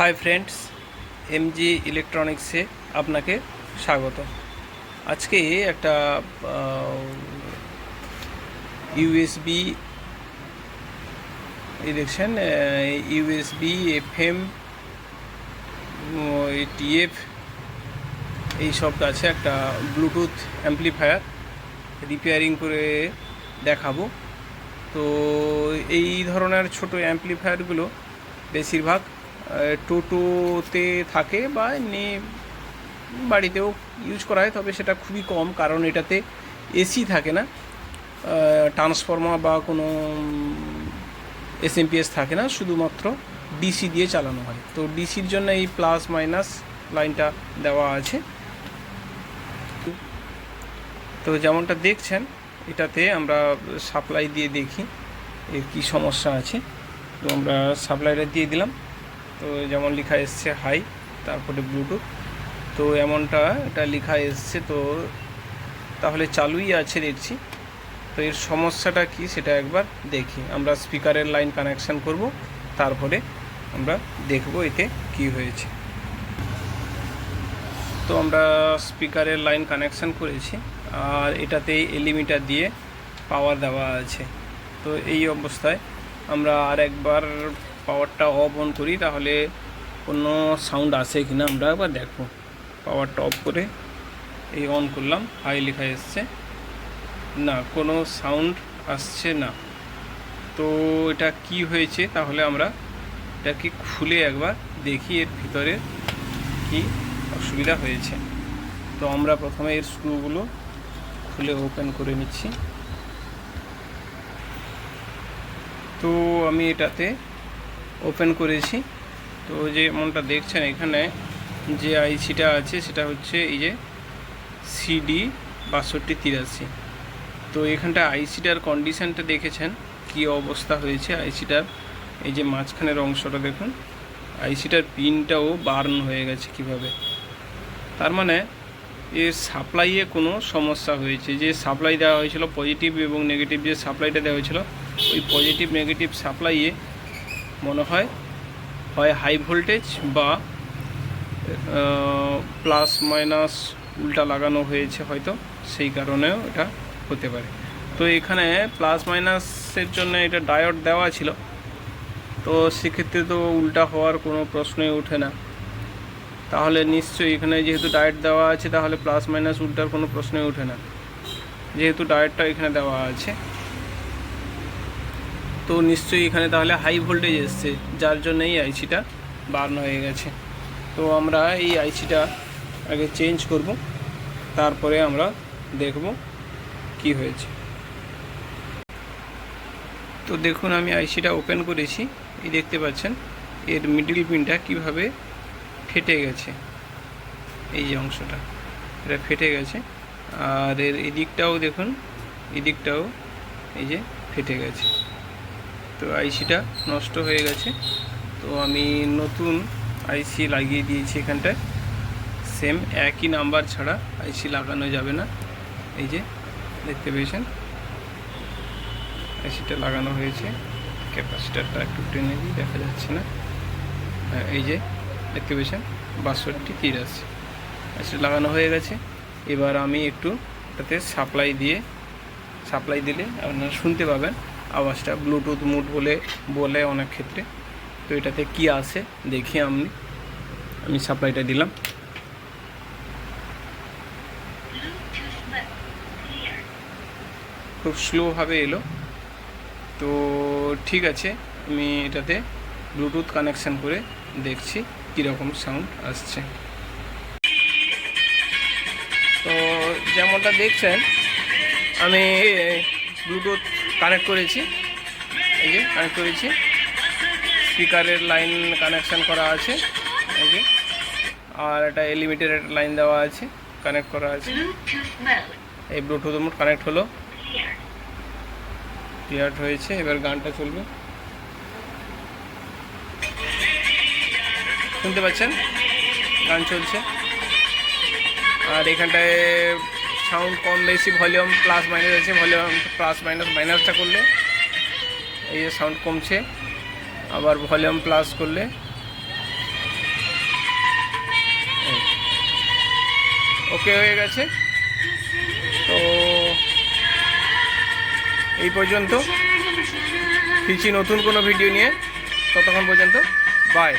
Hi friends MG इलेक्ट्रॉनिक्से আপনাকে স্বাগত। আজকে একটা ইউএসবি দেখছেন, ইউএসবি এফএম টিএফ এই সব আছে একটা ব্লুটুথ অ্যাম্পলিফায়ার রিপেয়ারিং করে দেখাবো। তো এই ধরনের ছোট অ্যাম্পলিফায়ারগুলো বেশিরভাগ টোটোতে থাকে বা এমনি বাড়িতেও ইউজ করা হয়, তবে সেটা খুবই কম, কারণ এটাতে এসি থাকে না, ট্রান্সফর্মার বা কোনো এসএমপিএস থাকে না, শুধুমাত্র ডিসি দিয়ে চালানো হয়। তো ডিসির জন্য এই প্লাস মাইনাস লাইনটা দেওয়া আছে। তো যেমনটা দেখছেন, এটাতে আমরা সাপ্লাই দিয়ে দেখি এর কী সমস্যা আছে। তো আমরা সাপ্লাইটা দিয়ে দিলাম। তো যেমন লেখা এসছে হাই, তারপরে ব্লুটুথ, তো এমনটা এটা লেখা এসছে। তো তাহলে চালুই আছে দেখছি। তো এর সমস্যাটা কি সেটা একবার দেখি। আমরা স্পিকারের লাইন কানেকশান করব, তারপরে আমরা দেখব এতে কি হয়েছে। তো আমরা স্পিকারের লাইন কানেকশান করেছি, আর এটাতে এলিমিটার দিয়ে পাওয়ার দেওয়া আছে। তো এই অবস্থায় আমরা আর একবার পাওয়ারটা অফ অন করি, তাহলে কোনো সাউন্ড আসে কি না আমরা একবার দেখব। পাওয়ারটা অফ করে এই অন করলাম, হাই লেখা এসছে, না কোনো সাউন্ড আসছে না। তো এটা কি হয়েছে, তাহলে আমরা এটাকে খুলে একবার দেখি এর ভিতরে কি অসুবিধা হয়েছে। তো আমরা প্রথমে এর স্ক্রুগুলো খুলে ওপেন করে নিচ্ছি। তো আমি এটাতে ওপেন করেছি। তো যেমনটা দেখছেন, এখানে যে আইসিটা আছে সেটা হচ্ছে এই যে CD 6283। তো এখানটা আইসিটার কন্ডিশানটা দেখেছেন কি অবস্থা হয়েছে আইসিটার। এই যে মাঝখানের অংশটা দেখুন, আইসিটার পিনটাও বার্ন হয়ে গেছে কিভাবে। তার মানে এর সাপ্লাইয়ে কোনো সমস্যা হয়েছে। যে সাপ্লাই দেওয়া হয়েছিল পজিটিভ এবং নেগেটিভ, যে সাপ্লাইটা দেওয়া হয়েছিল ওই পজিটিভ নেগেটিভ সাপ্লাইয়ে মনে হয় হাই ভোল্টেজ বা প্লাস মাইনাস উল্টা লাগানো হয়েছে, হয়তো সেই কারণেও এটা হতে পারে। তো এখানে প্লাস মাইনাসের জন্য এটা ডায়োড দেওয়া ছিল, তো সেক্ষেত্রে তো উল্টা হওয়ার কোনো প্রশ্নই ওঠে না। তাহলে নিশ্চয়ই এখানে যেহেতু ডায়োড দেওয়া আছে, তাহলে প্লাস মাইনাস উল্টার কোনো প্রশ্নই ওঠে না, যেহেতু ডায়োডটা এখানে দেওয়া আছে। তো নিশ্চয়ই এখানে তাহলে হাই ভোল্টেজ এসছে, যার জন্য এই আইসিটা বার্ন হয়ে গেছে। তো আমরা এই আইসিটা আগে চেঞ্জ করব, তারপরে আমরা দেখব কি হয়েছে। তো দেখুন, আমি আইসিটা ওপেন করেছি, এই দেখতে পাচ্ছেন এর মিডল পিনটা কিভাবে ফেটে গেছে। এই যে অংশটা এটা ফেটে গেছে, আর এর এদিকটাও দেখুন, এদিকটাও এই যে ফেটে গেছে। তো আইসিটা নষ্ট হয়ে গেছে। তো আমি নতুন আইসি লাগিয়ে দিয়েছি এখানটায়। সেম একই নাম্বার ছাড়া আইসি লাগানো যাবে না। এই যে দেখতে পেয়েছেন আইসিটা লাগানো হয়েছে। ক্যাপাসিটারটা একটু টেনে দিই, দেখা যাচ্ছে না। এই যে দেখতে পেয়েছেন 6283 আইসি লাগানো হয়ে গেছে। এবার আমি একটু এটাতে সাপ্লাই দিলে আপনারা শুনতে পাবেন আওয়াজটা। ব্লুটুথ মুড বলে অনেক ক্ষেত্রে। তো এটাতে কি আসে দেখি। আমি সাপ্লাইটা দিলাম, খুব স্লোভাবে এলো। তো ঠিক আছে, আমি এটাতে ব্লুটুথ কানেকশান করে দেখছি কীরকম সাউন্ড আসছে। তো যেমনটা দেখছেন, আমি ব্লুটুথ কানেক্ট করেছি, এই যে কানেক্ট করেছি, স্পিকারের লাইন কানেকশান করা আছে, এই যে, আর একটা এলিমিটারের লাইন দেওয়া আছে, কানেক্ট করা আছে। এই ব্লুটুথ মোড কানেক্ট হলো, ক্লিয়ার হয়েছে। এবার গানটা চলবে, শুনতে পাচ্ছেন গান চলছে। আর এখানটায় সাউন্ড কম বেশি, ভলিউম প্লাস মাইনাস আছে। ভলিউম প্লাস মাইনাসটা করলে এই যে সাউন্ড কমছে, আবার ভলিউম প্লাস করলে ওকে হয়ে গেছে। তো এই পর্যন্ত, ফিরছি নতুন কোনো ভিডিও নিয়ে। ততক্ষণ পর্যন্ত বাই।